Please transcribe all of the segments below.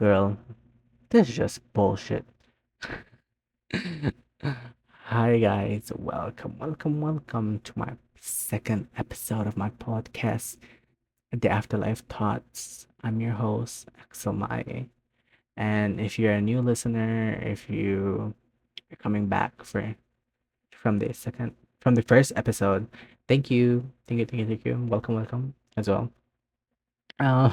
Girl, this is just bullshit. Hi guys, welcome to my second episode of my podcast, The Afterlife Thoughts. I'm your host, Axel Mai. And if you're a new listener, if you're coming back from the second from the first episode, thank you. Thank you. Welcome as well. Uh,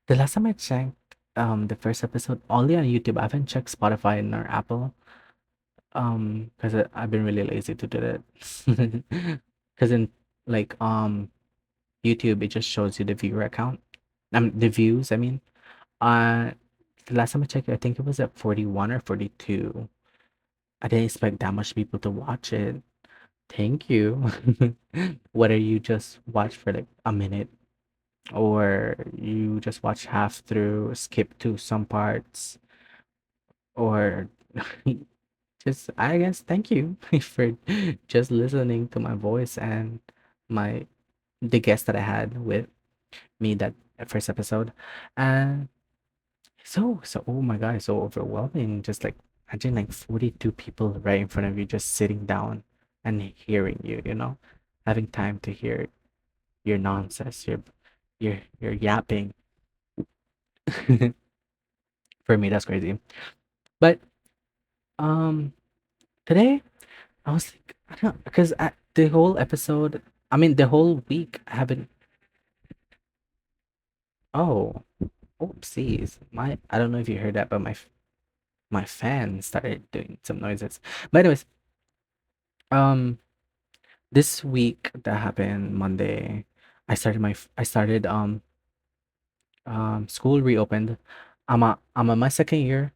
the last time I checked the first episode only on YouTube. I haven't checked Spotify nor Apple. Because I've been really lazy to do that. Because in like YouTube, it just shows you the viewer account. The views. I mean, uh, the last time I checked, I think it was at 41 or 42. I didn't expect that much people to watch it. Thank you. Whether you just watch for like a minute or you just watch half through, skip to some parts, or just I guess thank you for just listening to my voice and my the guest that I had with me that first episode. And so oh my god, it's so overwhelming. Just like imagine like 42 people right in front of you just sitting down and hearing you, having time to hear your nonsense, your yapping. For me that's crazy. But um today I was like, I don't because the whole episode, I mean, the whole week, I haven't. Oh, oopsies! I don't know if you heard that, but my fan started doing some noises. But anyways, um, this week that happened Monday, I started school reopened. I'm on my second year,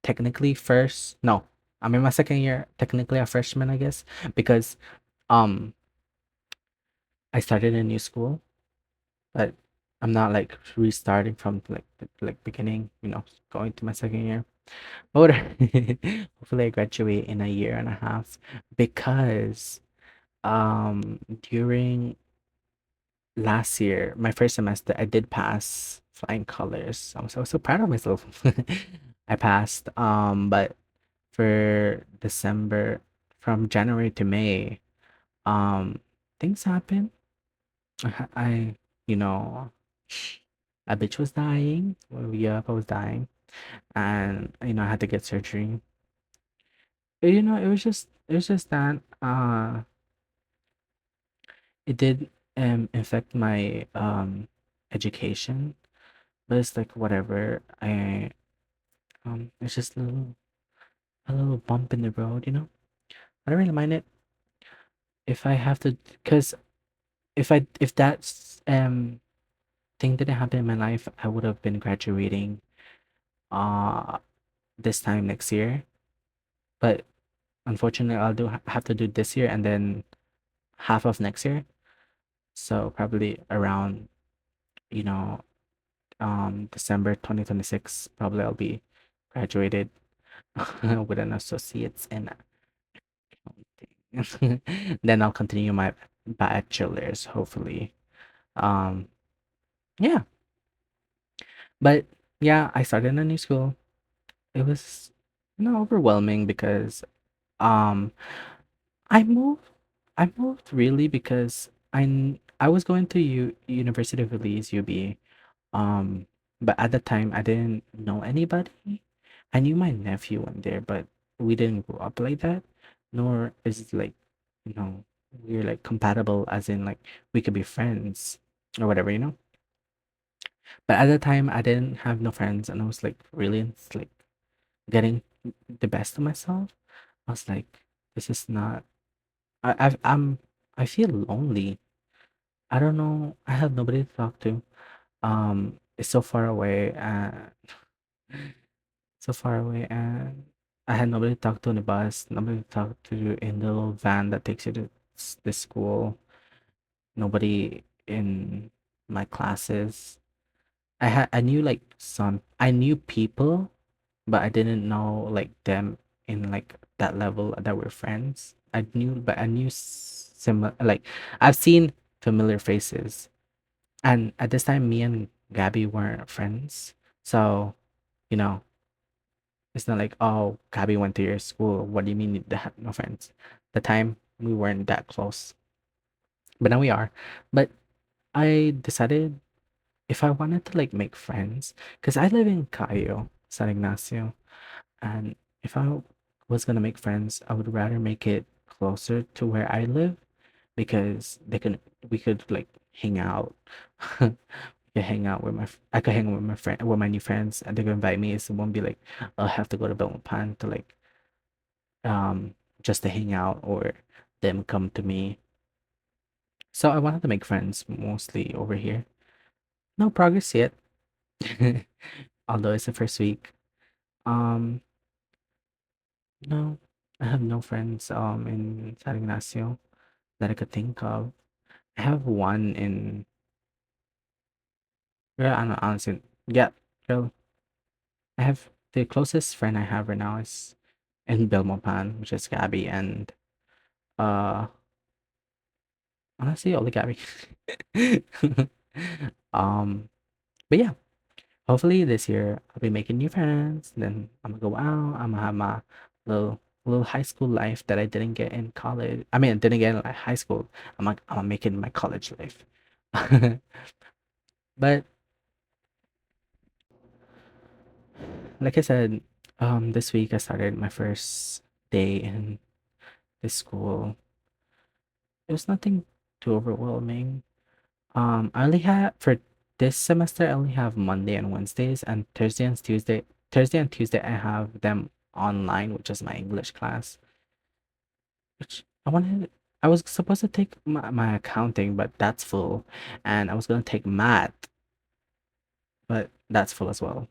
technically first. No, I'm in my second year, technically a freshman, I guess, because um I started a new school. But I'm not like restarting from like beginning, going to my second year. But hopefully I graduate in a year and a half because during last year, my first semester, I did pass flying colors. I was so proud of myself. I passed. But for December, from January to May, um, things happen. I, you know, a bitch was dying. Well, yeah, I was dying, and I had to get surgery. It was just that it did affect my education, but it's like whatever. It's just a little bump in the road. I don't really mind it if I have to, because if that's thing didn't happen in my life, I would have been graduating uh this time next year. But unfortunately, I'll have to do this year and then half of next year. So probably around, you know, December 2026, probably I'll be graduated with an associate's in accounting. Then I'll continue my bachelor's, hopefully. Um, yeah. But yeah, I started a new school. It was, overwhelming because um I moved. I moved really because I was going to University of Belize UB. But at the time I didn't know anybody. I knew my nephew went there, but we didn't grow up like that. Nor is it like, you know, we're like compatible as in like we could be friends or whatever. But at the time I didn't have no friends and I was like really like getting the best of myself. I was like, this is not I feel lonely. I don't know. I have nobody to talk to. It's so far away and so far away, and I had nobody to talk to on the bus, nobody to talk to in the little van that takes you to the school, nobody in my classes. I knew like I knew people, but I didn't know like them in like that level that we're friends. I knew similar like I've seen familiar faces. And at this time, me and Gabby weren't friends. So, you know, it's not like, oh, Gabby went to your school. What do you mean you had no friends? The time we weren't that close, but now we are. But I decided if I wanted to like make friends, because I live in Cayo, San Ignacio, and if I was gonna make friends, I would rather make it closer to where I live because we could like hang out. We could hang out with I could hang out with my friend with my new friends, and they could invite me. So it won't be like I'll have to go to Belmopan to like um just to hang out or them come to me. So I wanted to make friends mostly over here. No progress yet. Although it's the first week. Um no, I have no friends in San Ignacio that I could think of. I have one in yeah, I don't know, honestly. Yeah, girl. I have the closest friend I have right now is in Belmopan, which is Gabby, and uh honestly only Gabby. um but yeah, hopefully this year I'll be making new friends, then I'm gonna go out, I'm gonna have my little high school life that I didn't get in college. I mean I didn't get in like high school. I'm gonna make it in my college life. But like I said, this week I started my first day in this school. It was nothing too overwhelming. I only have for this semester I only have Monday and Wednesdays, and Thursday and Tuesday I have them online, which is my English class. Which I was supposed to take my accounting, but that's full. And I was gonna take math, but that's full as well.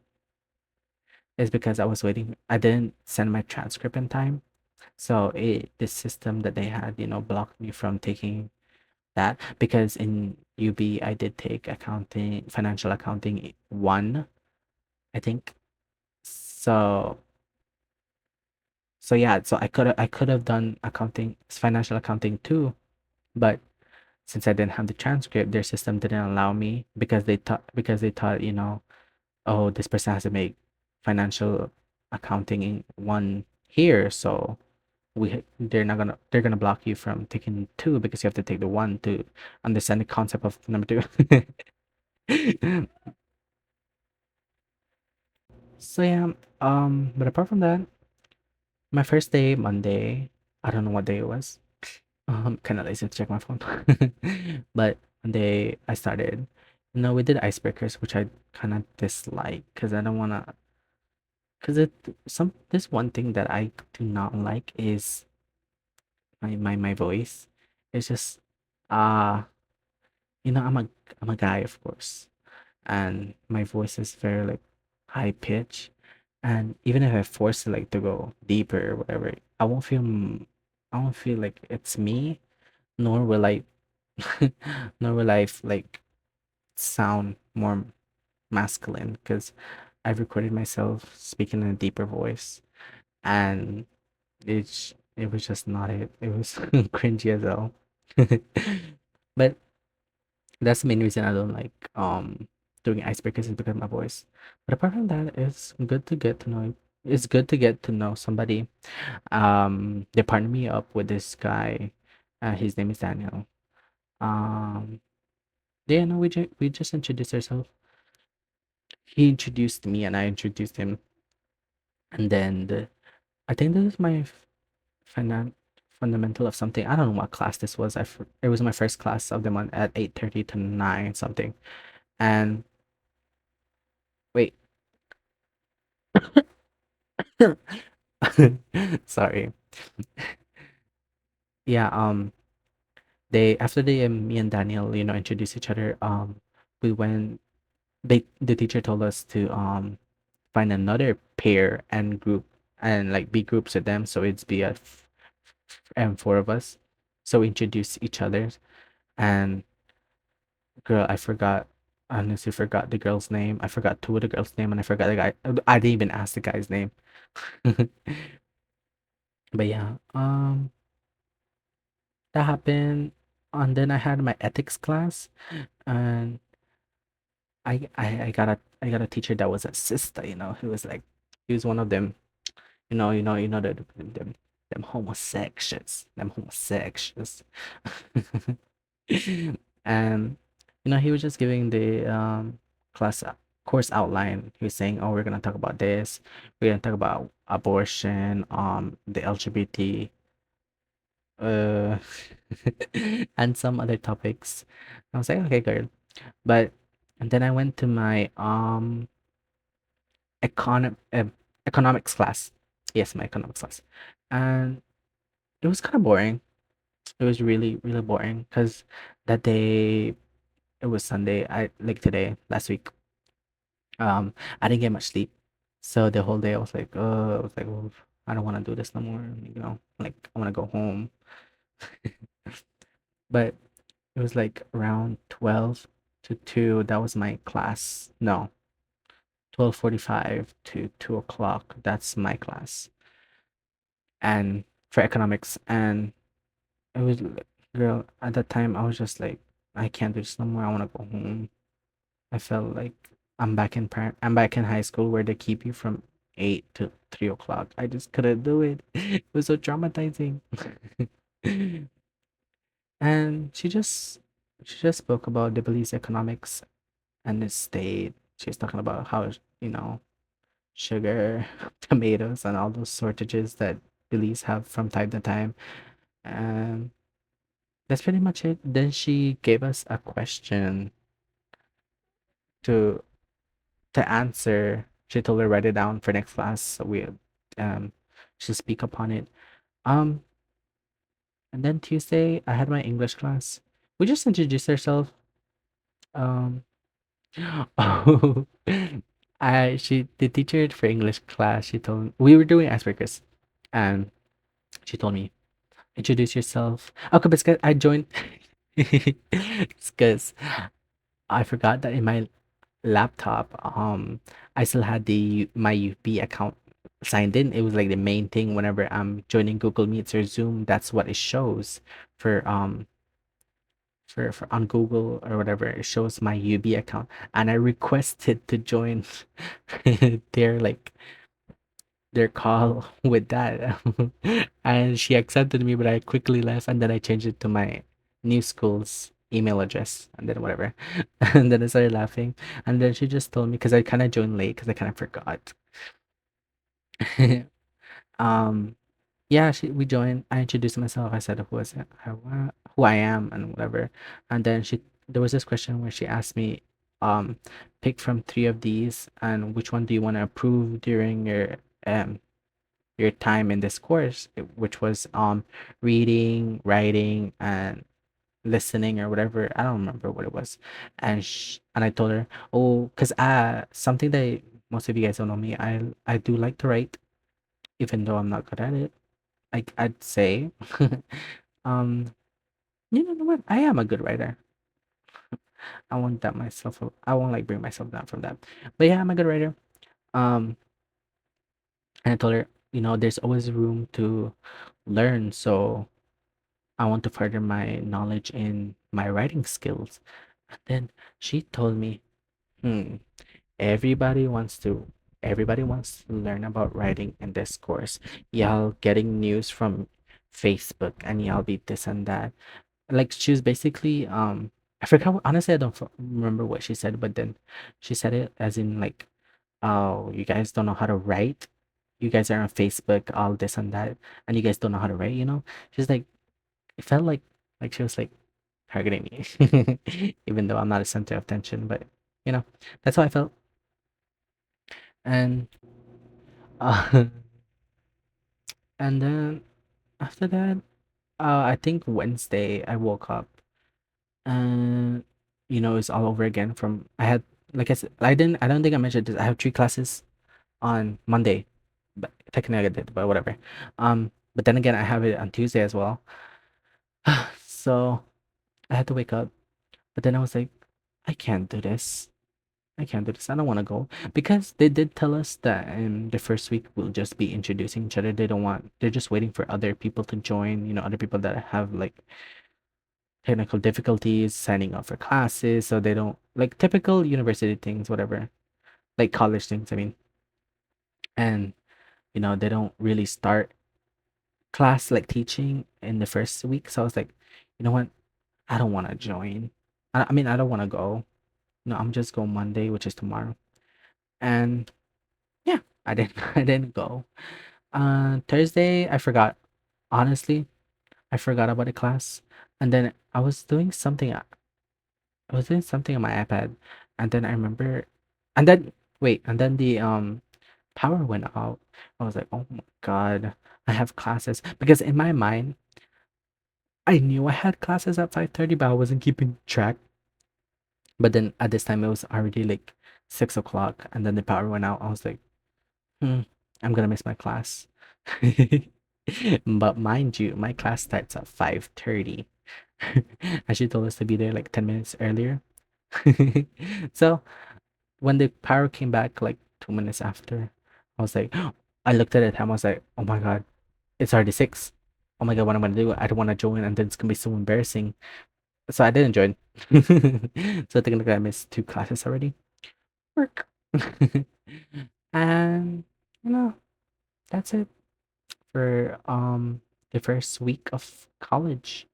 It's because I was waiting. I didn't send my transcript in time. So this system that they had, blocked me from taking that because in UB I did take accounting, financial accounting one, I think. So yeah, so I could have done financial accounting too, but since I didn't have the transcript, their system didn't allow me because they thought, oh, this person has to make financial accounting in one here, so they're gonna block you from taking two because you have to take the one to understand the concept of number two. So yeah, but apart from that, my first day, Monday, I don't know what day it was. Kind of lazy to check my phone. But Monday I started. We did icebreakers, which I kind of dislike because I don't wanna. Because this one thing that I do not like is my voice. It's just uh I'm a guy, of course, and my voice is very like high pitch, and even if I force it like to go deeper or whatever, I won't feel like it's me, nor will I nor will like sound more masculine because I've recorded myself speaking in a deeper voice, and it was just not it. It was cringy as hell. But that's the main reason I don't like doing icebreakers is because of my voice. But apart from that, it's good to get to know. It's good to get to know somebody. They partnered me up with this guy. His name is Daniel. Um, yeah, no, we just introduced ourselves. He introduced me, and I introduced him. And then I think this is my finan fundamental of something. I don't know what class this was. It was my first class of the month at 8:30 to 9 something. And wait, sorry. Yeah, they after me and Daniel, introduced each other, we went the teacher told us to find another pair and group and like be groups with them, so it's be and four of us. So we introduced each other, and girl, I honestly forgot the girl's name. I forgot two of the girls' name, and I forgot the guy. I didn't even ask the guy's name. But yeah, that happened. And then I had my ethics class, and I got a teacher that was a sister, you know, who was like he was one of them, them homosexuals, them homosexuals. And he was just giving the class course outline. He was saying, "Oh, we're gonna talk about this. We're gonna talk about abortion, the LGBT, uh, and some other topics." I was like, "Okay, girl." But and then I went to my econo economics class. Yes, my economics class, and it was kind of boring. It was really really boring because that day it was Sunday. I like today last week. I didn't get much sleep, so the whole day I was like, oh, I don't want to do this no more. Like I want to go home. But it was like around 12 to 2. That was my class. No, 12:45 to 2 o'clock. That's my class. And for economics, and it was girl at that time I was just like, I can't do this no more. I want to go home. I felt like I'm back in high school where they keep you from 8 to 3 o'clock. I just couldn't do it. It was so traumatizing. And she just spoke about the Belize economics and the state. She was talking about how, sugar, tomatoes, and all those shortages that Belize have from time to time. And that's pretty much it. Then she gave us a question to answer. She told her write it down for next class, so we should speak upon it. Um, and then Tuesday I had my English class. We just introduced ourselves. Um, oh, the teacher for English class. She told we were doing icebreakers, and she told me introduce yourself. Okay, but I joined. It's because I forgot that in my laptop, I still had my UP account signed in. It was like the main thing whenever I'm joining Google Meets or Zoom. That's what it shows for on Google or whatever. It shows my UB account, and I requested to join their like their call with that, and she accepted me, but I quickly left, and then I changed it to my new school's email address, and then whatever, and then I started laughing, and then she just told me because I kind of joined late because I kind of forgot. um, yeah, we joined. I introduced myself. I said who I am, and whatever, and then there was this question where she asked me, pick from three of these, and which one do you want to approve during your time in this course, which was reading, writing, and listening or whatever. I don't remember what it was. And I told her, oh, because something that most of you guys don't know me, I do like to write, even though I'm not good at it. I'd say, um, you know what? I am a good writer. I won't like bring myself down from that. But yeah, I'm a good writer. Um, and I told her, there's always room to learn. So I want to further my knowledge in my writing skills. And then she told me, hmm, everybody wants to everybody wants to learn about writing in this course. Y'all getting news from Facebook and y'all be this and that. Like she was basically I forgot honestly I don't remember what she said, but then she said it as in like, oh, you guys don't know how to write. You guys are on Facebook, all this and that, and you guys don't know how to write. She's like, it felt like she was like targeting me, even though I'm not a center of attention. But you know, that's how I felt. And uh, and then after that, I think Wednesday I woke up and it's all over again. From I had like I said, I don't think I mentioned this. I have three classes on Monday, but technically I did, but whatever. But then again, I have it on Tuesday as well. So I had to wake up, but then I was like, I can't do this. I can't do this. I don't want to go because they did tell us that in the first week we'll just be introducing each other. They're just waiting for other people to join. Other people that have like technical difficulties signing up for classes, so they don't like typical university things, whatever, like college things. I mean, and they don't really start class like teaching in the first week. So I was like, you know what? I don't want to join. I mean, I don't want to go. No, I'm just going Monday, which is tomorrow. And yeah, I didn't. I didn't go. Thursday, I forgot. Honestly, I forgot about the class, and then I was doing something. I was doing something on my iPad, and then I remember, and then wait, and then the power went out. I was like, oh my god, I have classes because in my mind, I knew I had classes at 5:30, but I wasn't keeping track. But then at this time, it was already like 6 o'clock, and then the power went out. I was like, hmm, I'm gonna miss my class. But mind you, my class starts at 5:30. And she told us to be there like 10 minutes earlier. So when the power came back like 2 minutes after, I was like, I looked at the time. I was like, oh my god, it's already 6. Oh my god, what am I gonna do? I don't want to join, and then it's gonna be so embarrassing. So I didn't join. So technically, I missed 2 classes already. Work. And that's it for the first week of college,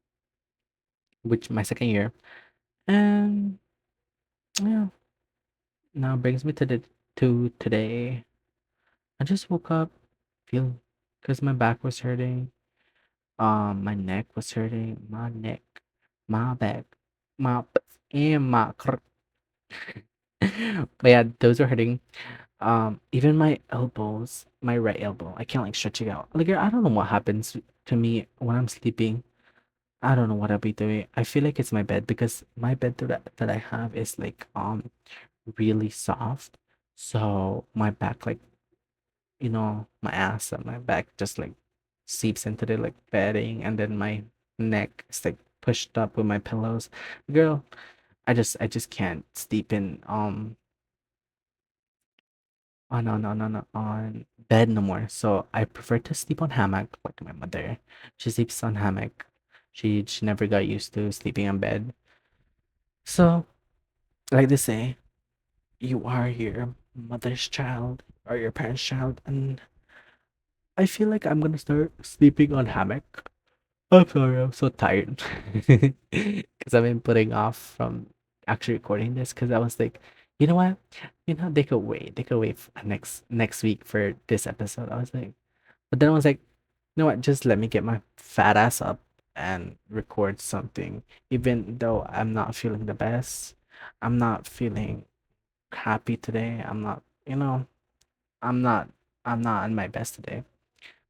which my second year. And yeah, now brings me to today. I just woke up, feel, because my back was hurting. My neck was hurting. My neck, my back, my and my. But yeah, those were hurting. Even my elbows, my right elbow, I can't like stretch it out. Like I don't know what happens to me when I'm sleeping. I don't know what I'll be doing. I feel like it's my bed because my bed that I have is like really soft. So my back like my ass and my back just like seeps into the like bedding, and then my neck is like pushed up with my pillows. Girl, I just can't sleep in on bed no more. So I prefer to sleep on hammock like my mother. She sleeps on hammock. She never got used to sleeping on bed. So like they say, you are your mother's child or your parents' child, and I feel like I'm gonna start sleeping on hammock. I'm sorry, I'm so tired. Because I've been putting off from actually recording this because I was like, you know what? They could wait. They could wait next week for this episode. I was like, but then I was like, you know what? Just let me get my fat ass up and record something. Even though I'm not feeling the best, I'm not feeling happy today. I'm not, I'm not on my best today.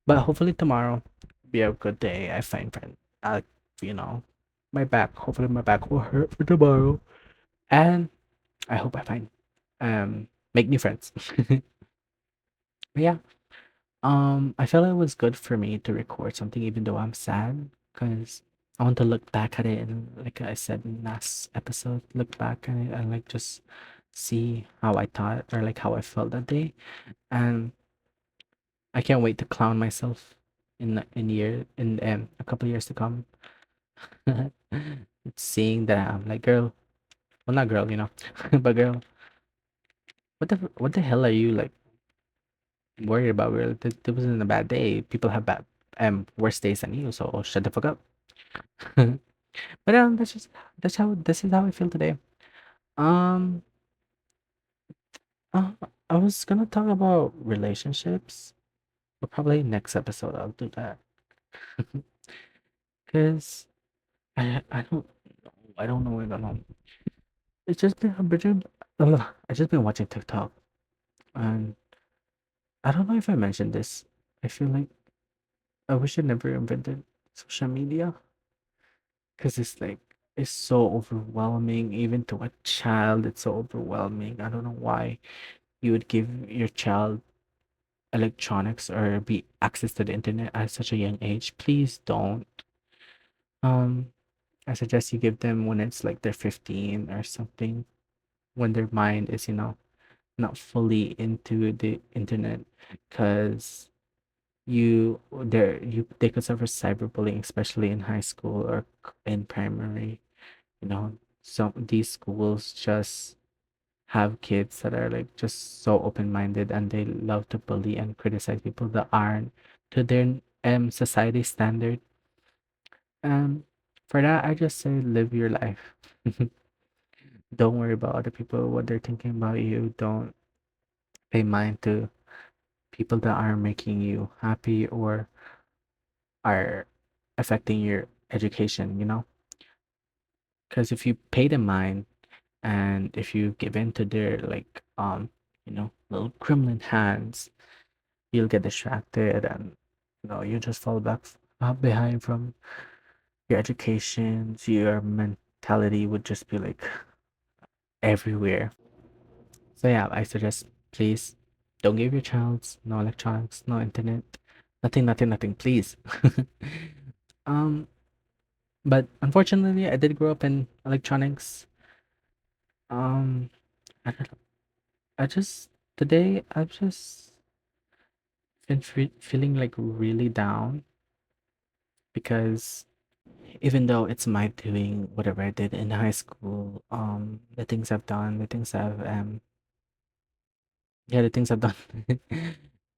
But hopefully tomorrow be a good day. I find friend. You know, my back. Hopefully my back will hurt for tomorrow, and I hope I find make new friends. But yeah, I felt it was good for me to record something even though I'm sad because I want to look back at it and like I said in last episode, look back at it and like just see how I thought or like how I felt that day, and I can't wait to clown myself in a couple years to come. Seeing that I'm like, girl, well, not girl, but girl, what the hell are you like worried about, girl? This wasn't a bad day. People have bad worse days than you, so shut the fuck up. But this is how I feel today. Um, uh, I was gonna talk about relationships, but probably next episode I'll do that. Cause I don't know. I don't know. It's just been I've been I just been watching TikTok, and I don't know if I mentioned this. I feel like I wish I never invented social media because it's so overwhelming. Even to a child, it's so overwhelming. I don't know why you would give your child electronics or be access to the internet at such a young age. Please don't. Um, I suggest you give them when it's like they're 15 or something, when their mind is, not fully into the internet, because they could suffer cyberbullying, especially in high school or in primary. You know, some these schools just have kids that are like just so open-minded, and they love to bully and criticize people that aren't to their society standard. Um, for that, I just say live your life. Don't worry about other people, what they're thinking about you. Don't pay mind to people that aren't making you happy or are affecting your education, you know? Because if you pay them mind and if you give in to their like little gremlin hands, you'll get distracted and you just fall back behind from your education. Your mentality would just be like everywhere. So yeah, I suggest please don't give your child no electronics, no internet, nothing, nothing, nothing, please. um, but unfortunately, I did grow up in electronics. Um, I don't know. I just today I've just been feeling like really down because even though it's my doing whatever I did in high school, the things I've done, the things I've yeah, the things I've done,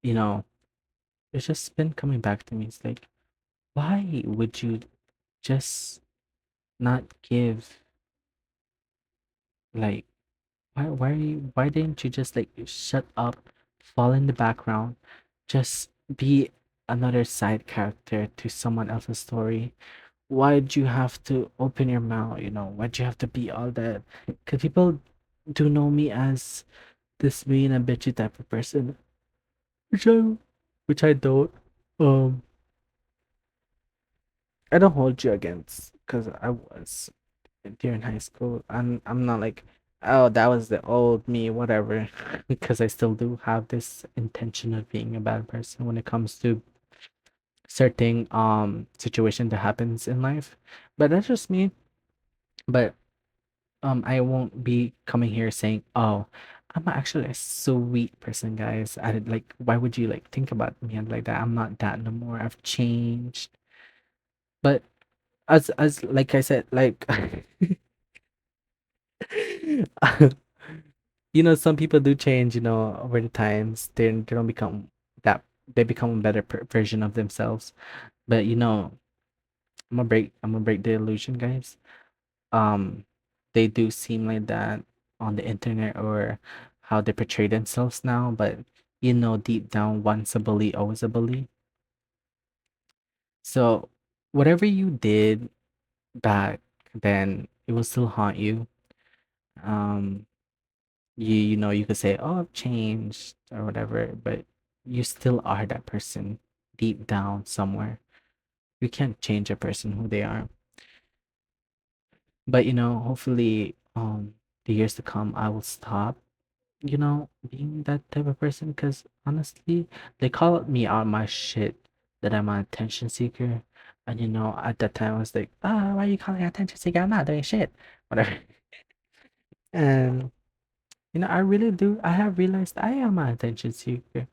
you know, it's just been coming back to me. It's like, why would you just not give like why didn't you just like shut up, fall in the background, just be another side character to someone else's story? Why'd you have to open your mouth, why'd you have to be all that? Because people do know me as this mean and bitchy type of person, which I which I don't. um I don't hold you against, because I was during high school, and I'm not like, oh, that was the old me, whatever. Because I still do have this intention of being a bad person when it comes to certain situation that happens in life. But that's just me. But I won't be coming here saying, oh, I'm actually a sweet person, guys. I did like, why would you like think about me like that? I'm not that no more. I've changed. But as like I said, like some people do change, over the times. They don't become that, they become a better version of themselves. But I'm gonna break the illusion, guys. um they do seem like that on the internet, or how they portray themselves now, but deep down, once a bully, always a bully. So whatever you did back then, it will still haunt you. um you could say, oh, I've changed or whatever, but you still are that person deep down somewhere. You can't change a person who they are. But hopefully, the years to come, I will stop being that type of person, because honestly, they call me out my shit that I'm an attention seeker. And at that time I was like, why are you calling me attention seeker? I'm not doing shit. Whatever. And I really do, I have realized I am an attention seeker.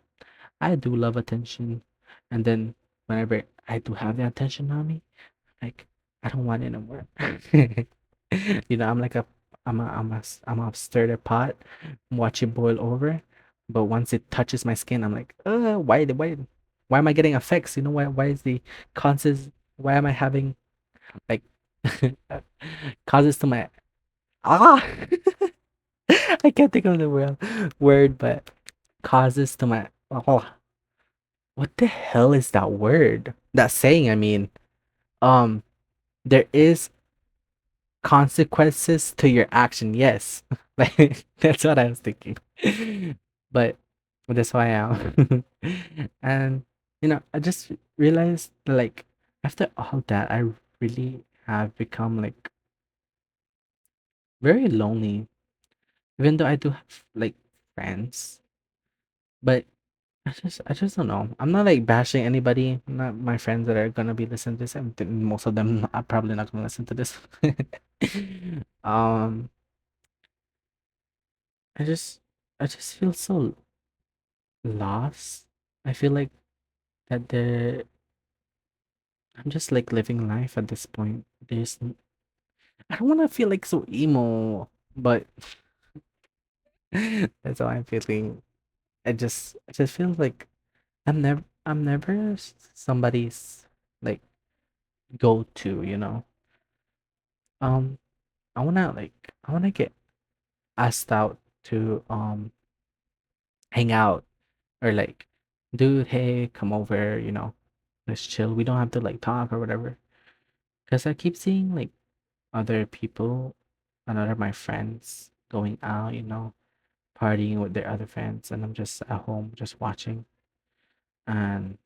I do love attention. And then whenever I do have the attention on me, like, I don't want it no more. I'm like I'm a stir the pot, watch it boil over. But once it touches my skin, I'm like, why am I getting effects? Why is the causes, why am I having like causes to my ah I can't think of the word, but causes to my oh, what the hell is that word? That saying, I mean. Um, there is consequences to your action. Yes, like that's what I was thinking. But that's why I am. And I just realized that, like, after all that, I really have become like very lonely. Even though I do have like friends, but I just don't know. I'm not like bashing anybody. Not my friends that are gonna be listening to this. Most of them are probably not gonna listen to this. um, I just I just feel so lost. I feel like that I'm just like living life at this point. I don't want to feel like so emo, but that's how I'm feeling. I just feel like I'm never somebody's like go to, you know. Um, I wanna get asked out to hang out or like, dude, hey, come over, let's chill. We don't have to like talk or whatever. Cause I keep seeing like other people, another my friends going out, partying with their other friends, and I'm just at home just watching. And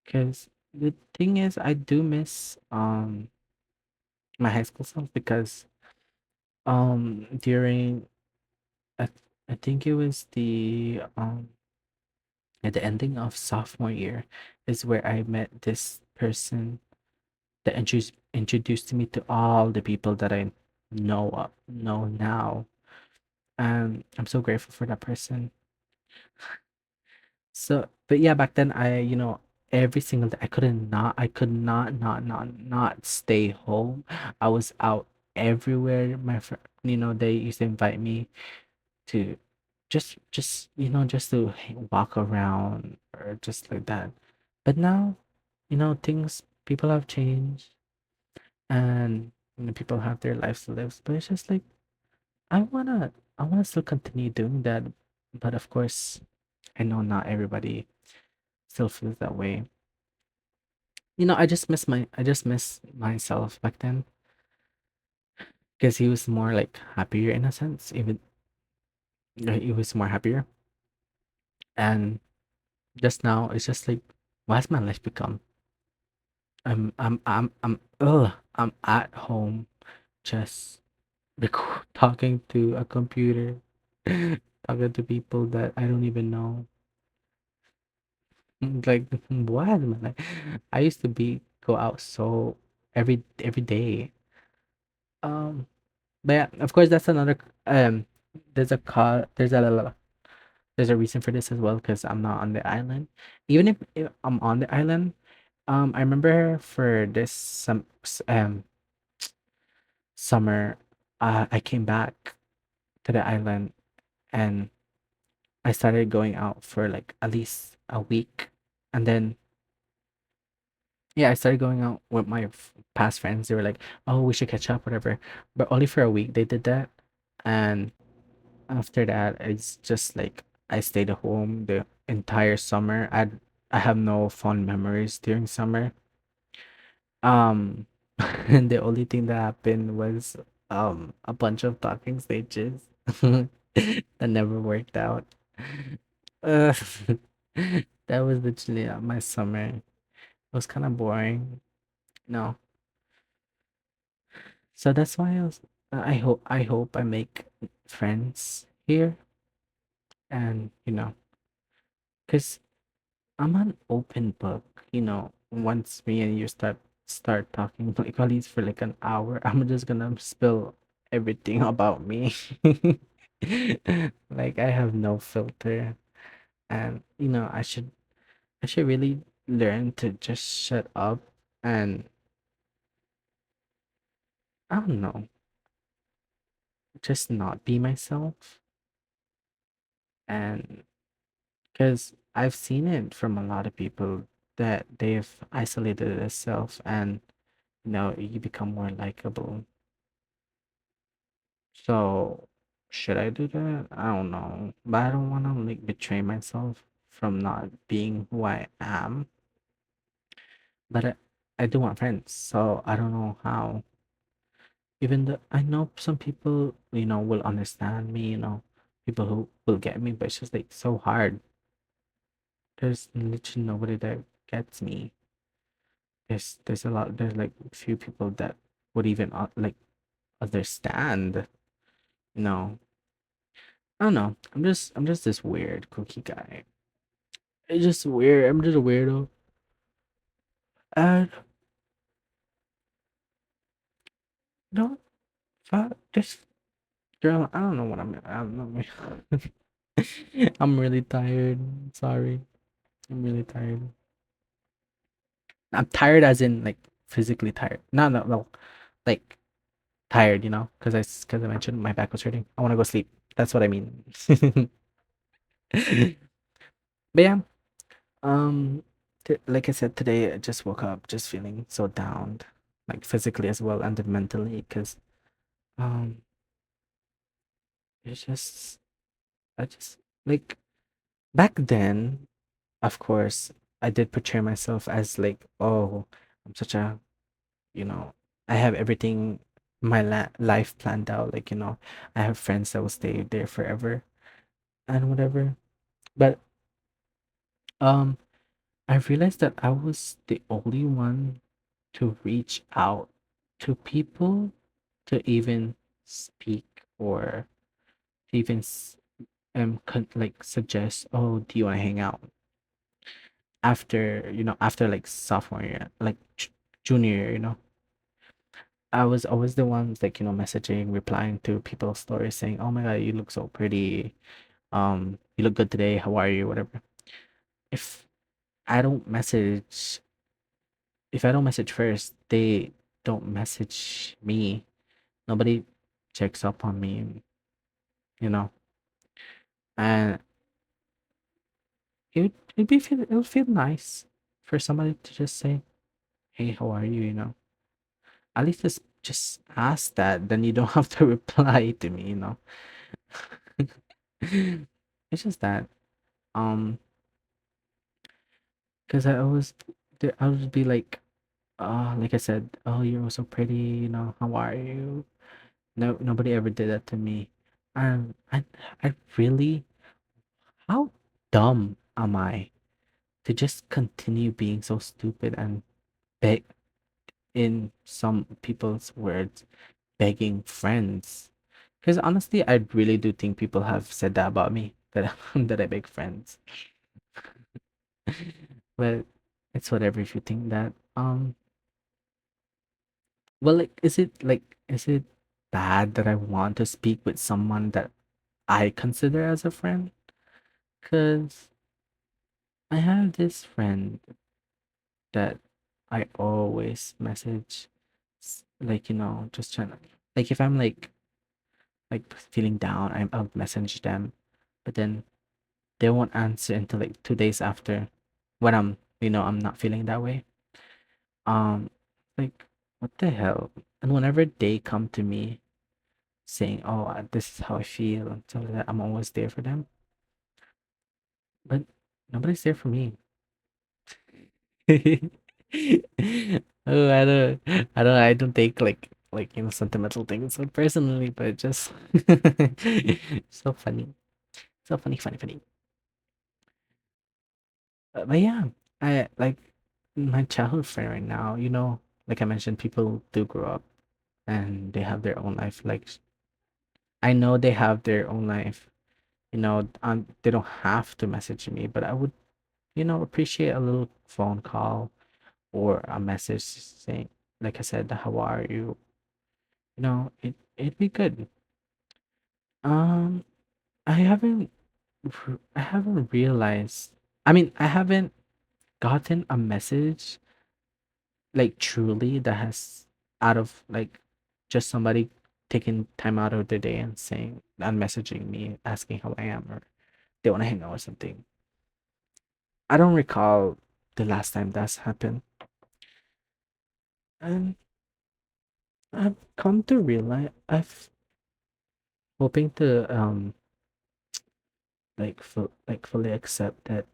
because the thing is, I do miss my high school self because during I, I think it was the at the ending of sophomore year is where I met this person that introduced me to all the people that I know now. And I'm so grateful for that person. So, but yeah, back then every single day I could not stay home. I was out everywhere. My friend, they used to invite me to just to walk around or just like that. But now, things people have changed, and people have their lives to live. But it's just like I wanna still continue doing that. But of course, I know not everybody still feels that way. I just miss myself back then because he was more like happier in a sense. Even he was more happier, and just now it's just like, what has my life become? I'm at home just talking to a computer, talking to people that I don't even know. Like, what has my life? I used to be go out so every day. Um, but yeah, of course that's another there's a there's a reason for this as well because I'm not on the island. Even if I'm on the island, I remember for this summer, I came back to the island and I started going out for like at least a week, and then yeah, I started going out with my past friends. They were like, "Oh, we should catch up, whatever," but only for a week they did that, and after that, it's just like I stayed at home the entire summer. I have no fond memories during summer. Um, and the only thing that happened was a bunch of talking stages that never worked out. Uh, that was literally my summer. It was kind of boring. No, so that's why I hope I make friends here, and cause I'm an open book. Once me and you start talking like at least for like an hour, I'm just gonna spill everything about me. Like I have no filter, and I should really learn to just shut up and I don't know, just not be myself. And because I've seen it from a lot of people that they've isolated themselves and you become more likable. So, should I do that? I don't know. But I don't want to like betray myself from not being who I am. But I do want friends, so I don't know how. Even though I know some people, will understand me, people who will get me, but it's just like so hard. There's literally nobody that gets me. There's like few people that would even like understand, you know. I don't know. I'm just this weird cookie guy. It's just weird. I'm just a weirdo. And no, fuck this girl. I don't know what I'm. I don't know. I'm really tired. Sorry. I'm really tired. I'm tired as in like physically tired. No, no, no. Like tired, because I mentioned my back was hurting. I want to go sleep. That's what I mean. But yeah, um, like I said today, I just woke up just feeling so down, like physically as well and then mentally, because um, it's just I just like back then, of course, I did portray myself as like, oh, I'm such a, you know, I have everything, my life planned out. Like, I have friends that will stay there forever and whatever. But um, I realized that I was the only one to reach out to people to even speak or to even like suggest, oh, do you want to hang out after after like sophomore year, like junior year, I was always the ones like messaging, replying to people's stories, saying, "Oh my God, you look so pretty. You look good today. How are you? Whatever." If I don't message, if I don't message first, they don't message me. Nobody checks up on me, you know. And it would feel nice for somebody to just say, "Hey, how are you?" At least just ask that. Then you don't have to reply to me. It's just that. Um, because I would be like I said, oh, you're so pretty, how are you? No, nobody ever did that to me. And I really, how dumb am I to just continue being so stupid and beg, in some people's words, begging friends? Because honestly, I really do think people have said that about me, that that I beg friends. But it's whatever if you think that. Well, like, is it bad that I want to speak with someone that I consider as a friend? Cause I have this friend that I always message, like just trying to, like if I'm like feeling down, I'll message them, but then they won't answer until like 2 days after, when I'm not feeling that way. Um, like what the hell? And whenever they come to me saying, "Oh, this is how I feel," and stuff like that, I'm always there for them. But nobody's there for me. Oh, I don't take like sentimental things so personally, but just so funny, so funny, funny, funny. But yeah, I like my childhood friend right now. Like I mentioned, people do grow up and they have their own life. Like I know they have their own life. They don't have to message me, but I would appreciate a little phone call or a message saying, like I said, how are you? It'd be good. Um, I haven't I haven't realized. I mean, I haven't gotten a message like truly that has out of like just somebody taking time out of their day and saying and messaging me asking how I am or they want to hang out or something. I don't recall the last time that's happened. And I've come to realize I've hoping to like fully accept that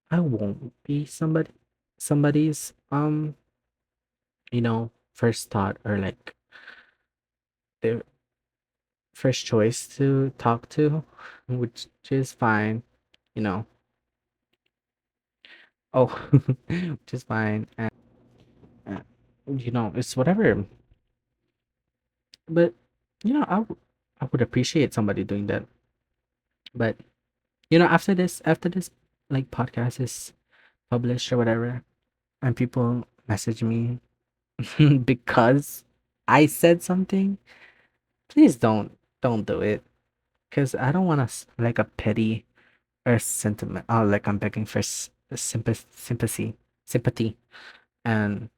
I won't be somebody's first thought or like their first choice to talk to, which is fine, you know. Oh, which is fine, and uh, it's whatever. But I would appreciate somebody doing that. But after this like podcast is published or whatever, and people message me because I said something, please don't do it. Cause I don't want to like a petty or sentiment. Oh, like I'm begging for sympathy, and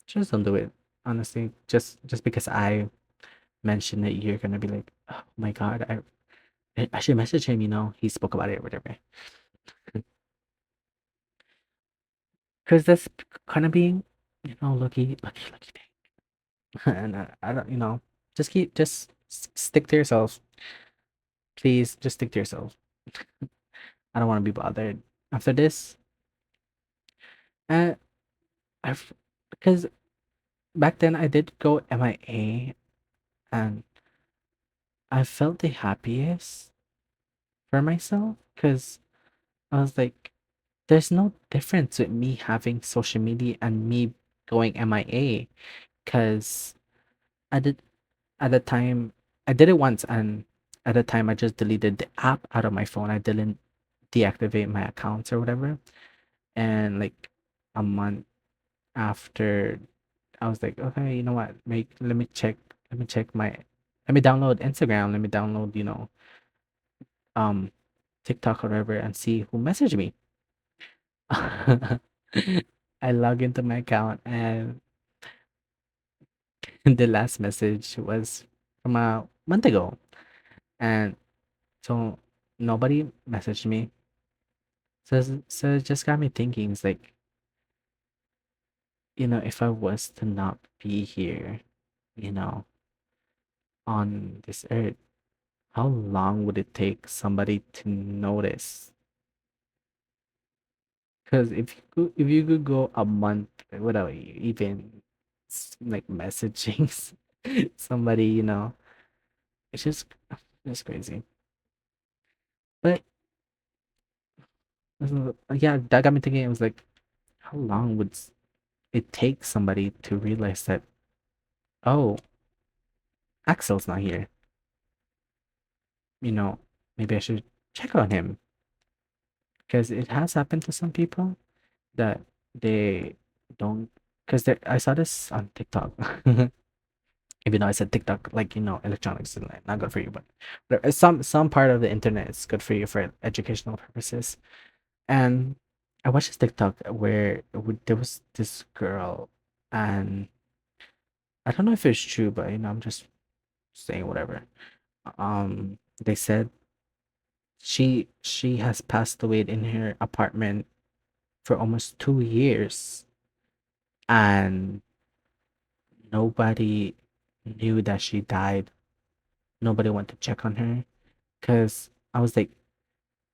just don't do it. Honestly, just because I mentioned it, you're gonna be like, oh my god, I should message him. He spoke about it or whatever. Because that's kind of being, lucky thing. And I don't, just stick to yourself. Please, just stick to yourself. I don't want to be bothered after this. Uh, I've because back then I did go MIA, and I felt the happiest for myself because I was like, there's no difference with me having social media and me going MIA because I did at the time I did it once, and at the time I just deleted the app out of my phone. I didn't deactivate my accounts or whatever. And like a month after, I was like, okay, you know what? Let me check let me download Instagram, let me download, um TikTok or whatever and see who messaged me. I log into my account, and the last message was from a month ago. And so nobody messaged me. So it just got me thinking, it's like, if I was to not be here, you know, on this earth, how long would it take somebody to notice? Because if you could go a month without even like messaging somebody, it's just crazy. But yeah, that got me thinking. It was like, how long would it take somebody to realize that, oh, Axel's not here? You know, maybe I should check on him, because it has happened to some people that they don't. Because I saw this on TikTok. Even though I said TikTok, like, electronics is like not good for you, but some part of the internet is good for you for educational purposes. And I watched this TikTok where there was this girl, and I don't know if it's true, but I'm just saying whatever. They said she has passed away in her apartment for almost 2 years, and nobody knew that she died. Nobody went to check on her, because I was like,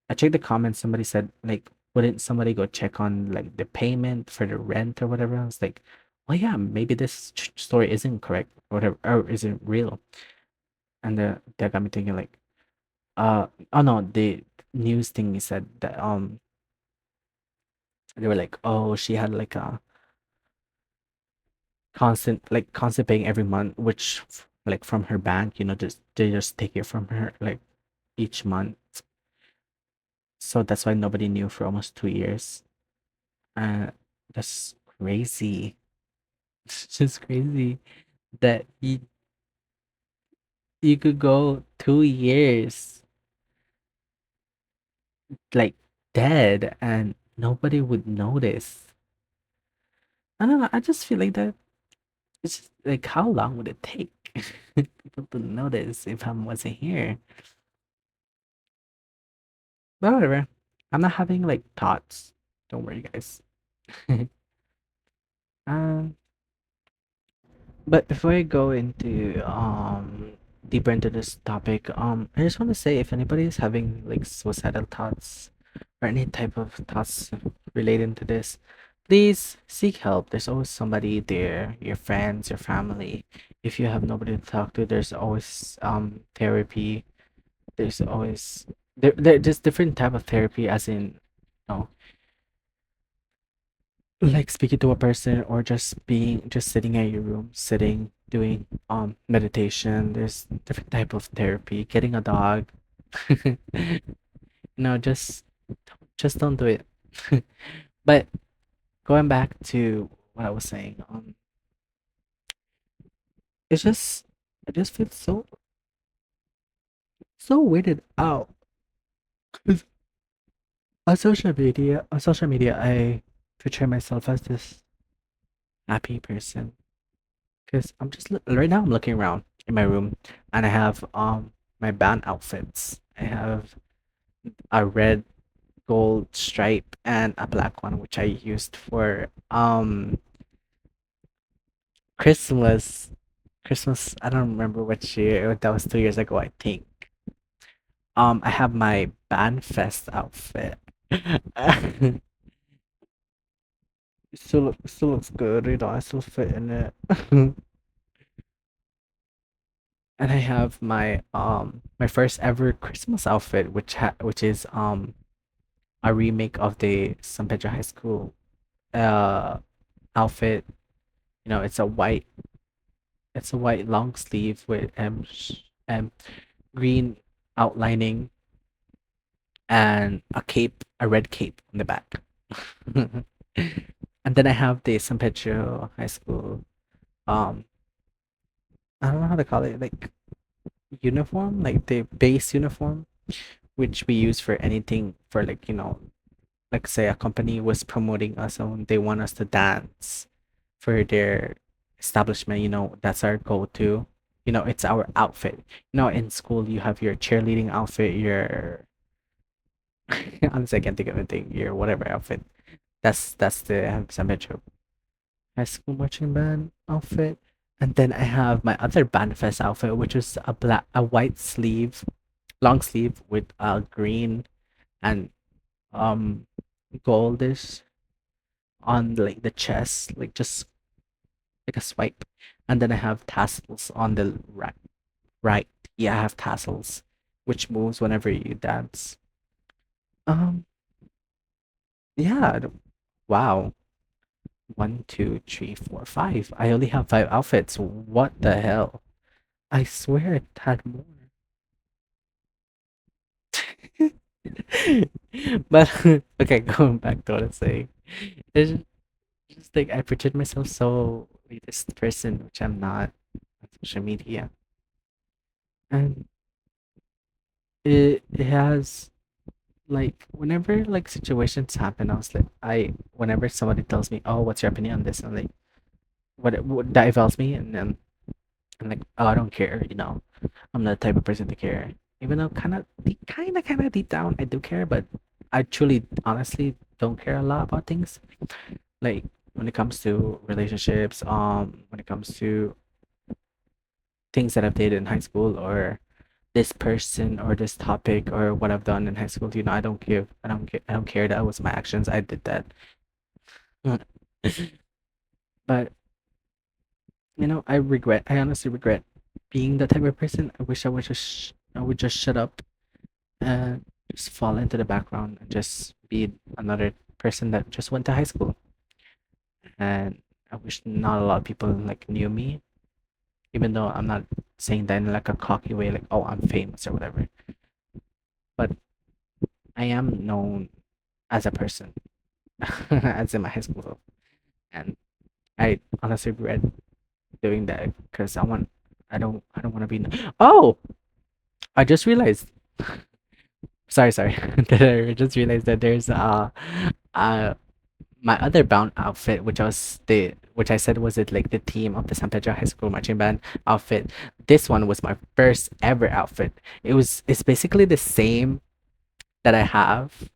I checked the comments. Somebody said, like, wouldn't somebody go check on like the payment for the rent or whatever? I was like, well, yeah, maybe this story isn't correct or whatever, or isn't real. And that got me thinking, like, oh no, the news thing said that they were like, oh, she had like a constant paying every month, which like from her bank, just they just take it from her like each month. So that's why nobody knew for almost 2 years. Uh, that's crazy. It's just crazy that you could go 2 years like dead and nobody would notice. I don't know. I just feel like that. It's just, like, how long would it take people to notice if I wasn't here? But whatever. I'm not having like thoughts. Don't worry, guys. um, but before I go into deeper into this topic, I just want to say, if anybody is having like suicidal thoughts or any type of thoughts relating to this, please seek help. There's always somebody there, your friends, your family. If you have nobody to talk to, there's always therapy. There's always there just different type of therapy, as in, know, like speaking to a person, or just sitting at your room, sitting, doing meditation. There's different type of therapy. Getting a dog. No, just don't do it. But going back to what I was saying, it's just I just feel so weirded out. On social media, I portray myself as this happy person because right now I'm looking around in my room and I have my band outfits. I have a red gold stripe and a black one which I used for Christmas. Christmas, I don't remember which year. That was 2 years ago, I think. I have my band fest outfit. Still looks good, I still fit in it. And I have my first ever Christmas outfit, which is a remake of the San Pedro High School uh outfit. It's a white long sleeve with green outlining and a red cape on the back. And then I have the San Pedro High School um I don't know how to call it, like uniform, like the base uniform, which we use for anything for like say a company was promoting us and they want us to dance for their establishment, that's our go-to. It's our outfit. In school you have your cheerleading outfit, your honestly I can't think of anything, your whatever outfit. That's the San Pedro High School marching band outfit. And then I have my other band fest outfit, which is a white sleeve, long sleeve with green and um goldish on like the chest, like just like a swipe. And then I have tassels on the right. Right, yeah, I have tassels, which moves whenever you dance. Um, yeah. Wow. One, two, three, four, five. I only have five outfits. What the hell? I swear it had more. But okay, going back to what I was saying. It's just like I portrayed myself so this person, which I'm not on social media. And it has like whenever like situations happen, I was like whenever somebody tells me, "Oh, what's your opinion on this?" I'm like, what that involves me, and then I'm like, "Oh, I don't care," I'm not the type of person to care. Even though kind of deep down, I do care, but I truly, honestly, don't care a lot about things. Like when it comes to relationships, when it comes to things that I've did in high school, or this person, or this topic, or what I've done in high school. I don't care. That was my actions. I did that. But I honestly regret being that type of person. I wish I would just shut up and just fall into the background and just be another person that just went to high school. And I wish not a lot of people like knew me, even though I'm not saying that in like a cocky way, like, oh, I'm famous or whatever. But I am known as a person, as in my high school, and I honestly regret doing that because I don't want to be. Oh, I just realized. Sorry. I just realized that there's uh my other bound outfit, which I said was it like the theme of the San Pedro High School marching band outfit. This one was my first ever outfit. It's basically the same that I have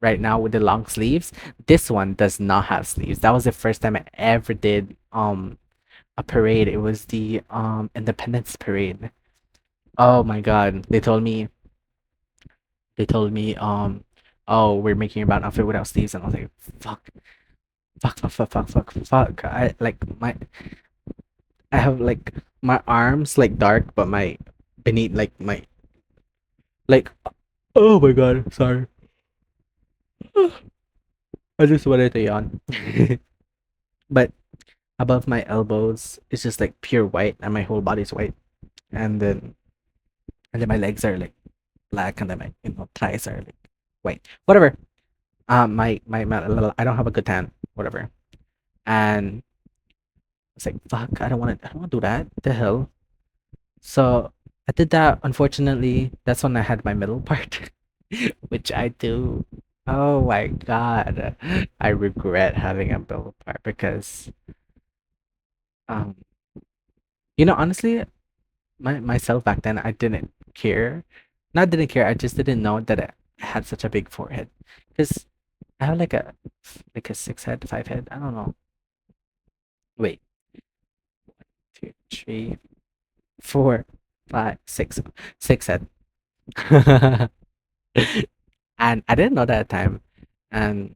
right now with the long sleeves. This one does not have sleeves. That was the first time I ever did a parade. It was the Independence Parade. Oh my god. They told me oh, we're making about outfit without sleeves, and I was like, fuck, fuck. I have like my arms like dark, but my beneath like my like oh my god, sorry. I just wanted to yawn. But above my elbows it's just like pure white and my whole body's white. And then and then my legs are like black, and then my thighs are like white. Whatever. I don't have a good tan. Whatever. And it's like fuck, I don't want to do that. The hell. So I did that. Unfortunately, that's when I had my middle part, which I do. Oh my God. I regret having a bill part because um honestly, myself back then I didn't care. Not didn't care, I just didn't know that I had such a big forehead. Because I have like a six head, five head. I don't know. Wait, two, three, four, five, six head. And I didn't know that at the time. And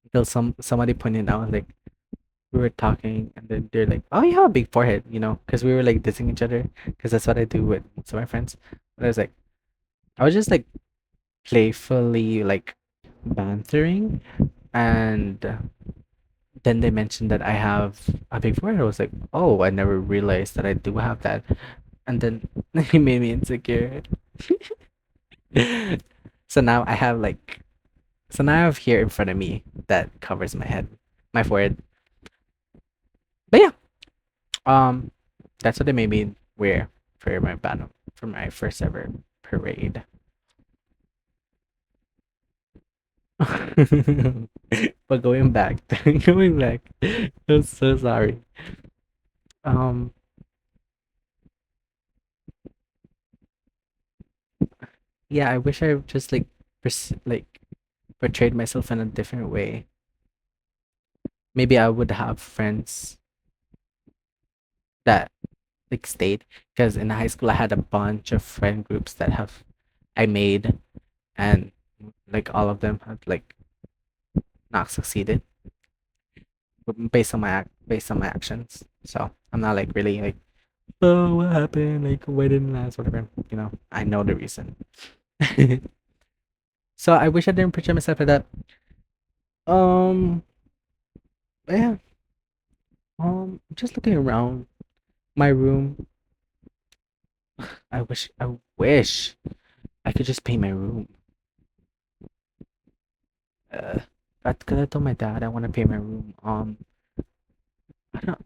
until somebody pointed out, like we were talking, and then they're like, "Oh, you have a big forehead," because we were like dissing each other, because that's what I do with some of my friends. But I was just like playfully like bantering, and then they mentioned that I have a big forehead. I was like, "Oh, I never realized that I do have that," and then he made me insecure. So now I have like So now I have here in front of me that covers my head, my forehead. But yeah, um, that's what they made me wear for my first ever parade. But going back, going back, I'm so sorry. Um, yeah, I wish I just like portrayed myself in a different way. Maybe I would have friends that like stayed, because in high school I had a bunch of friend groups that have I made, and like all of them have like not succeeded based on my actions. So I'm not like really like, oh, what happened, like why didn't last, whatever. I know the reason. So I wish I didn't portray myself like that. um yeah. Just looking around my room, I wish I could just paint my room. uh because I told my dad I want to paint my room. I don't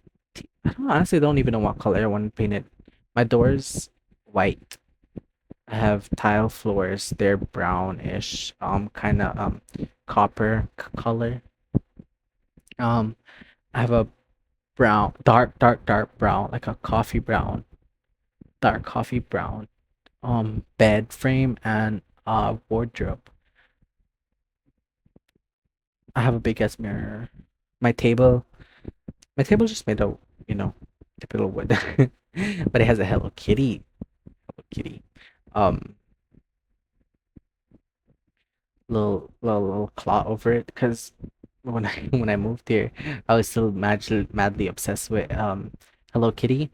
honestly don't even know what color I want to paint it. My doors white. I have tile floors. They're brownish, kind of copper color. Um, I have a brown, dark brown, like a coffee brown, dark coffee brown. Bed frame and wardrobe. I have a big ass mirror. My table, my table just made of, you know, typical wood, but it has a Hello Kitty. Hello Kitty. Um, little claw over it, because when I when I moved here, I was still madly obsessed with Hello Kitty.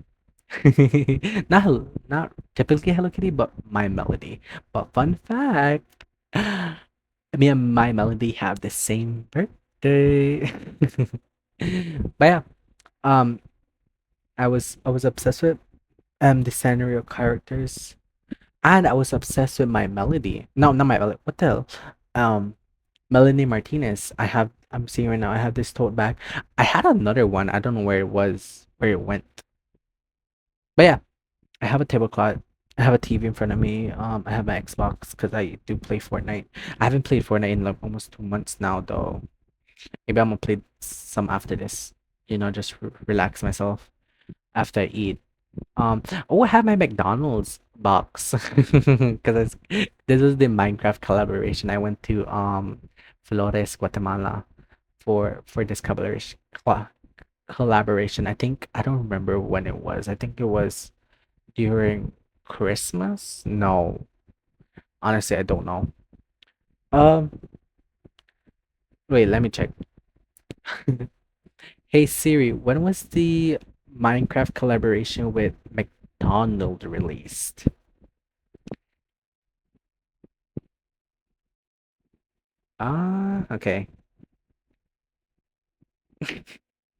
Not typically Hello Kitty, but My Melody. But fun fact, me and My Melody have the same birthday. But yeah, um, I was obsessed with the scenario characters, and I was obsessed with My Melody. No, not My Melody. What the hell? Um, Melanie Martinez. I'm seeing right now. I have this tote bag. I had another one. I don't know where it went. But yeah, I have a tablecloth. I have a TV in front of me. I have my Xbox because I do play Fortnite. I haven't played Fortnite in like almost 2 months now, though. Maybe I'm gonna play some after this. Just relax myself after I eat. Oh, I have my McDonald's box because this is the Minecraft collaboration. I went to Flores, Guatemala for this collaboration. I don't remember when it was. I think it was during Christmas. No, honestly, I don't know. Um, Wait, let me check. Hey Siri, when was the Minecraft collaboration with McDonald released? Ah, okay.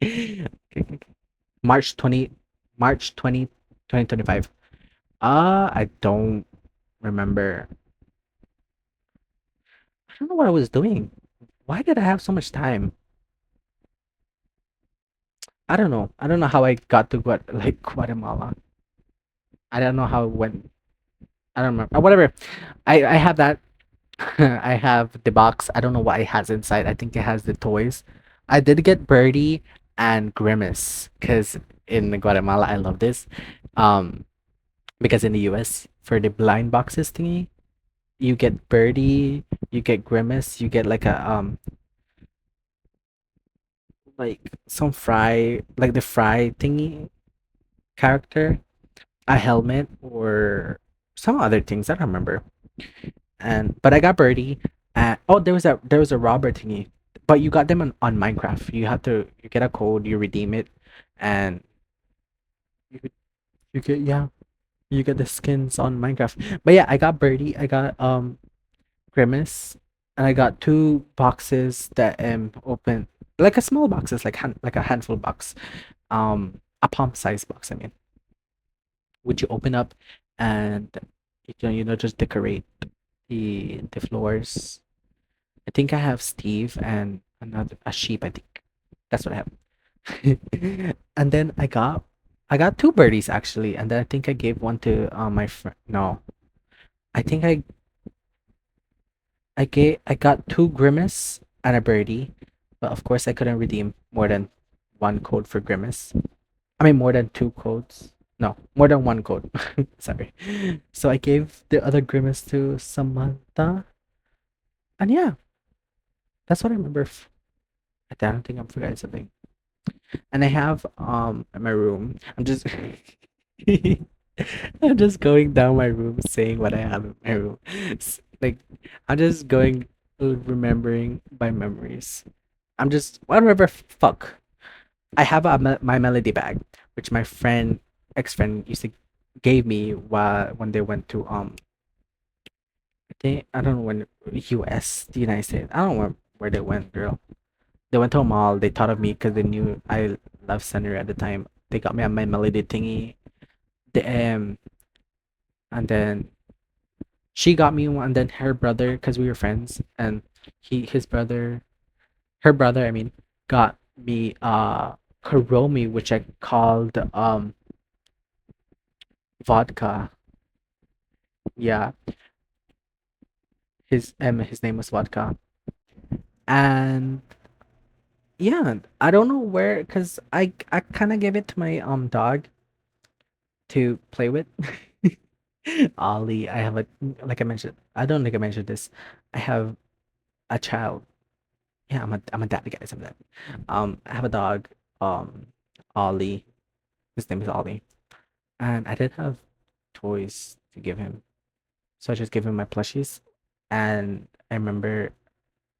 Okay, okay. March 20, March 20, 2025. I don't remember. I don't know what I was doing. Why did I have so much time? I don't know. I don't know how I got to Guatemala. I don't know how it went. I don't remember. Whatever. I have that. I have the box. I don't know what it has inside. I think it has the toys. I did get Birdie and Grimace because in Guatemala I love this. Um, because in the US for the blind boxes thingy, you get Birdie, you get Grimace, you get like some fry like the fry thingy character, a helmet or some other things. I don't remember. And but I got Birdie. And oh, there was a robber thingy, but you got them on Minecraft. You get a code, you redeem it, and you you get yeah you get the skins on Minecraft. But yeah, I got Birdie. I got Grimace, and I got two boxes that open like a small boxes like a handful box, a palm size box. I mean, would you open up and just decorate the floors. I think I have Steve and another a sheep. I think that's what I have. And then I got two birdies actually, and then I think I gave one to my friend. No, I think I got two grimace and a birdie, but of course I couldn't redeem more than one code for grimace. I mean more than two codes. No, more than one code. Sorry. So I gave the other grimace to Samantha, and yeah, that's what I remember. I don't think I'm forgetting something. And I have in my room. I'm just going down my room saying what I have in my room. Like I'm just going remembering my memories. I'm just whatever fuck. I have my melody bag, which my friend ex friend used to gave me when they went to I don't know when US the United States. I don't know where they went, girl. They went to a mall. They thought of me because they knew I loved Center at the time. They got me on my melody thingy. The and then she got me one. And then her brother, because we were friends, and his brother, her brother, I mean, got me Karomi, which I called vodka. Yeah, his name was vodka, and yeah, I don't know where, cause I kind of gave it to my dog to play with. Ollie, I have a like I mentioned. I don't think I mentioned this. I have a child. Yeah, I'm a dad, guys. I'm a dad. I have a dog. Um, Ollie. His name is Ollie, and I didn't have toys to give him, so I just gave him my plushies. And I remember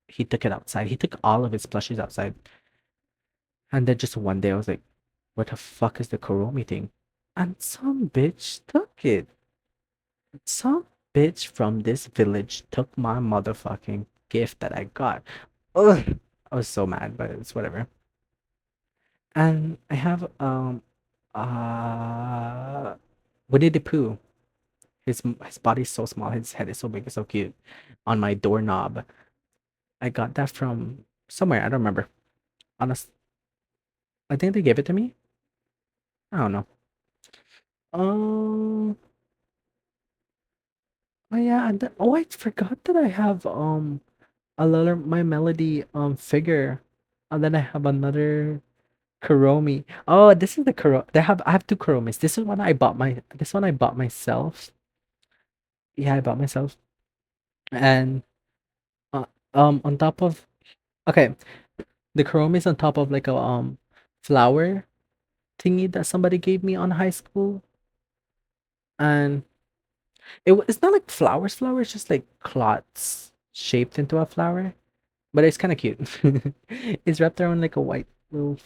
he took it outside. He took all of his plushies outside, and then just one day I was like, "What the fuck is the Kuromi thing?" And some bitch took it. Some bitch from this village took my motherfucking gift that I got. Ugh. I was so mad, but it's whatever. And I have uh Winnie the Pooh. His body's so small, his head is so big, it's so cute. On my doorknob. I got that from somewhere, I don't remember. Honest, I think they gave it to me. I don't know. Um oh yeah, oh I forgot that I have a little my melody figure. And then I have another Kuromi. Oh, this is the Kuro. I have two Kuromis. This one I bought myself. Yeah, I bought myself. And uh, on top of okay, the Kuromi is on top of like a flower thingy that somebody gave me on high school. And it's not like flowers, it's just like clots shaped into a flower. But it's kind of cute. It's wrapped around like a white little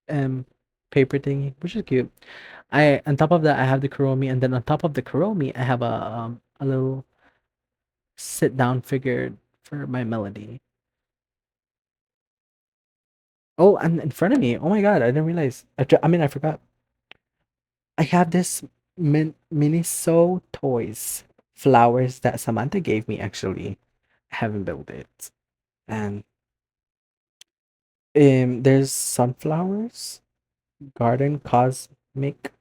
um paper thingy, which is cute. I on top of that I have the Kuromi, and then on top of the Kuromi I have a little sit down figure for my melody. Oh, and in front of me, oh my god, I didn't realize. I mean, I forgot. I have this Miniso toys flowers that Samantha gave me. Actually, I haven't built it, and there's sunflowers, garden cosmic,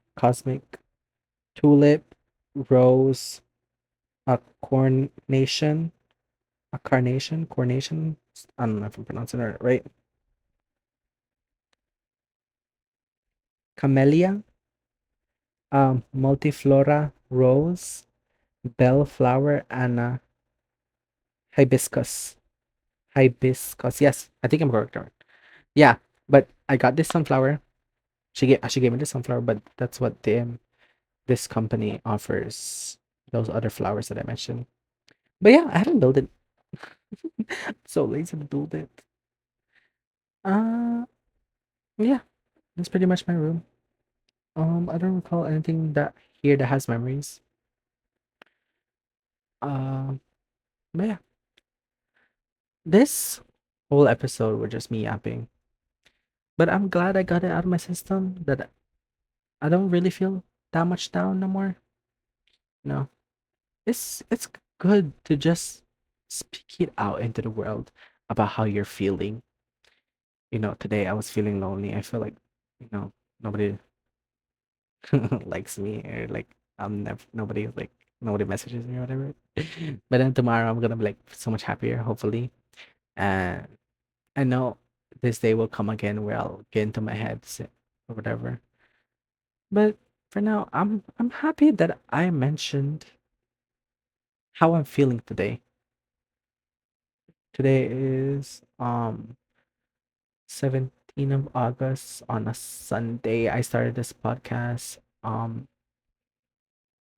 tulip, rose, a coronation, a carnation, coronation. I don't know if I'm pronouncing it right. Camellia, multiflora rose, bellflower, and hibiscus. Hibiscus. Yes, I think I'm correct. Yeah, but I got this sunflower. She gave me the sunflower, but that's what this company offers. Those other flowers that I mentioned. But yeah, I haven't built it. So lazy to build it. Uh yeah, that's pretty much my room. I don't recall anything that here that has memories. But yeah, this whole episode was just me yapping. But I'm glad I got it out of my system. That I don't really feel that much down no more. No, it's good to just speak it out into the world about how you're feeling. Today I was feeling lonely. I feel like, nobody likes me, or like I'm never nobody messages me or whatever. But then tomorrow I'm gonna be like so much happier, hopefully. And I know this day will come again where I'll get into my head or whatever. But for now, I'm happy that I mentioned how I'm feeling today. Today is 17th of August on a Sunday. I started this podcast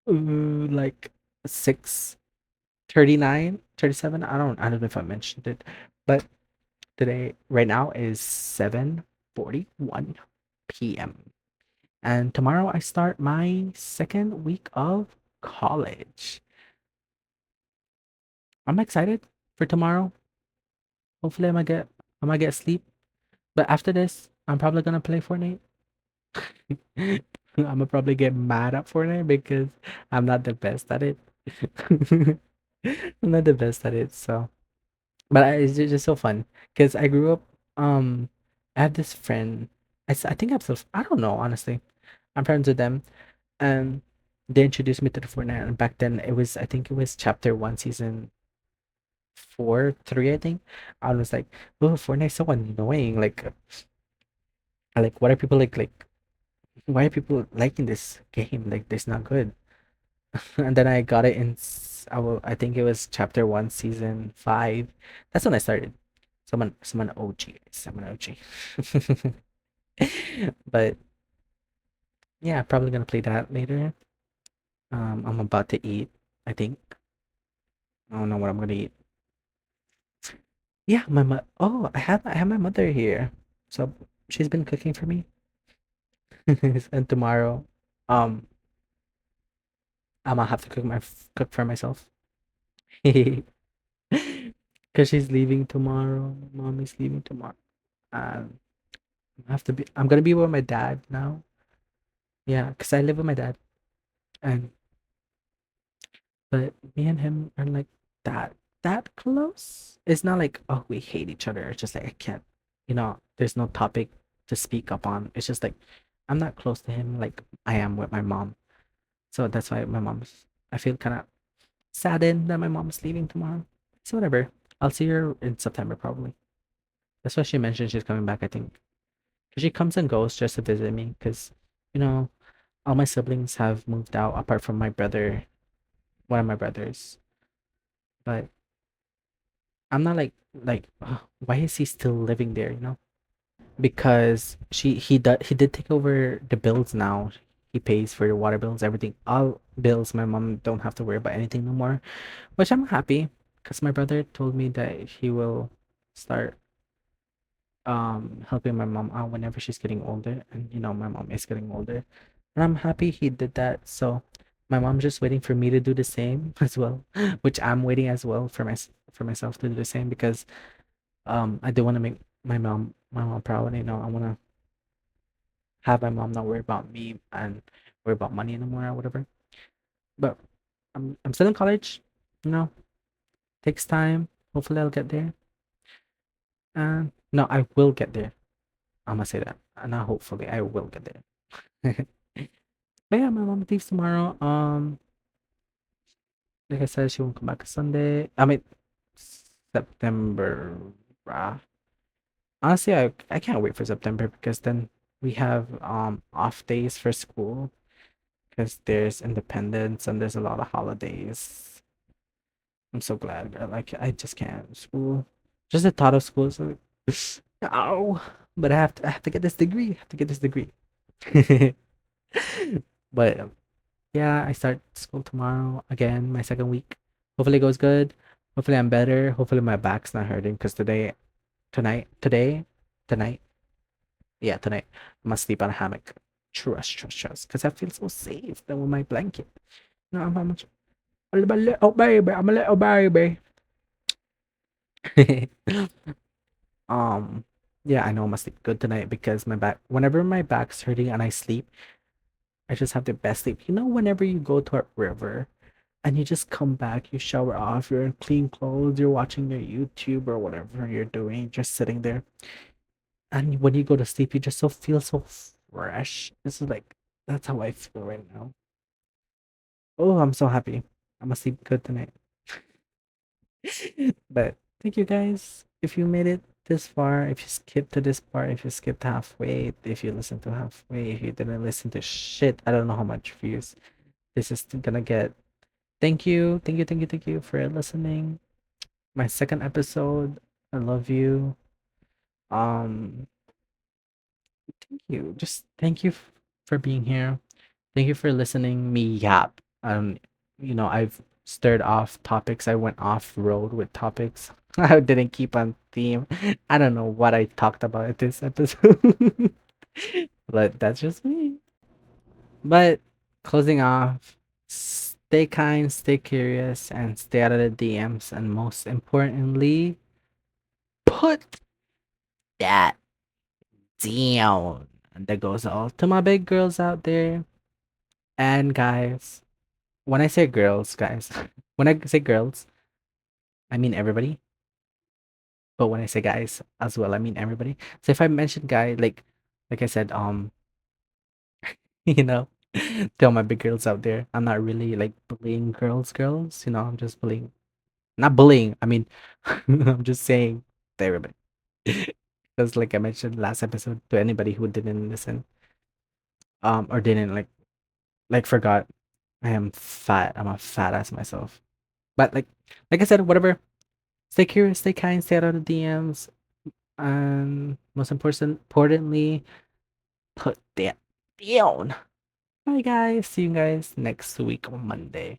like 6:39, 37. I don't know if I mentioned it. But today right now is 7:41 p.m. And tomorrow I start my second week of college. I'm excited for tomorrow. Hopefully I might get sleep. But after this, I'm probably gonna play Fortnite. I'm gonna probably get mad at Fortnite because I'm not the best at it. I'm not the best at it, so but it's just so fun because I grew up. I have this friend. I think I'm still. I don't know, honestly. I'm friends with them, and they introduced me to the Fortnite. And back then, I think it was chapter one, season 4, 3. I think I was like, "Oh, Fortnite's so annoying." Like, what are people like? Why are people liking this game? Like, it's not good. And then I got it I think it was chapter one, season 5. That's when I started. Someone OG. Someone OG. But yeah, probably gonna play that later. I'm about to eat. I think I don't know what I'm gonna eat. Yeah, Oh, I have my mother here, so she's been cooking for me. And tomorrow, um, I'm gonna have to cook for myself. Cause she's leaving tomorrow. Mommy's leaving tomorrow. Um, I'm gonna be with my dad now. Yeah, cause I live with my dad, and but me and him are like that close. It's not like, oh, we hate each other. It's just like I can't, there's no topic to speak up on. It's just like I'm not close to him like I am with my mom. So that's why I feel kind of saddened that my mom's leaving tomorrow. So whatever. I'll see her in September probably. That's why she mentioned she's coming back, I think. Because she comes and goes just to visit me. Because, you know, all my siblings have moved out apart from my brother, one of my brothers. But I'm not like "Ugh, why is he still living there? Because he did take over the bills now. He pays for the water bills, everything, all bills. My mom don't have to worry about anything no more, which I'm happy because my brother told me that he will start helping my mom out whenever she's getting older, and my mom is getting older, and I'm happy he did that. So my mom's just waiting for me to do the same as well, which I'm waiting as well for myself to do the same because I do want to make my mom proud. I want to have my mom not worry about me and worry about money anymore or whatever. But I'm still in college, you know, takes time. Hopefully I'll get there. And no, I will get there. I'm gonna say that. And not hopefully, I will get there. But yeah, my mom leaves tomorrow. Like I said, she won't come back Sunday. I mean, September. Bruh. Honestly, I can't wait for September because then we have off days for school because there's independence and there's a lot of holidays. I'm so glad. Like I just can't school. Just the thought of school is like, ow. But I have to get this degree. I have to get this degree. But yeah, I start school tomorrow again, my second week. Hopefully it goes good. Hopefully I'm better. Hopefully my back's not hurting because tonight, yeah, tonight I must sleep on a hammock. Trust. Because I feel so safe than with my blanket. No, I'm a little baby. I'm a little baby. um, yeah, I know I must sleep good tonight because whenever my back's hurting and I sleep, I just have the best sleep. You know, whenever you go to a river and you just come back, you shower off, you're in clean clothes, you're watching your YouTube or whatever you're doing, just sitting there. And when you go to sleep, you just feel so fresh. This is like that's how I feel right now. Oh, I'm so happy. I'm gonna sleep good tonight. But thank you guys. If you made it this far, if you skipped to this part, if you skipped halfway, if you listened to halfway, if you didn't listen to shit, I don't know how much views this is gonna get. Thank you for listening. My second episode. I love you. Um, thank you. Just thank you for being here. Thank you for listening me yap. I've stirred off topics. I went off road with topics. I didn't keep on theme. I don't know what I talked about in this episode. But that's just me. But closing off, stay kind, stay curious, and stay out of the DMs. And most importantly, put that down. And that goes all to my big girls out there. And guys, when I say girls, guys, when I say girls, I mean everybody. But when I say guys as well, I mean everybody. So if I mention guy, like I said, you know, tell my big girls out there, I'm not really like bullying girls. I'm just bullying, not bullying. I mean, I'm just saying to everybody. Because like I mentioned last episode, to anybody who didn't listen, or didn't like forgot, I am fat. I'm a fat ass myself. But like I said, whatever. Stay curious, stay kind, stay out of the DMs, and importantly, put that down. Bye guys. See you guys next week on Monday.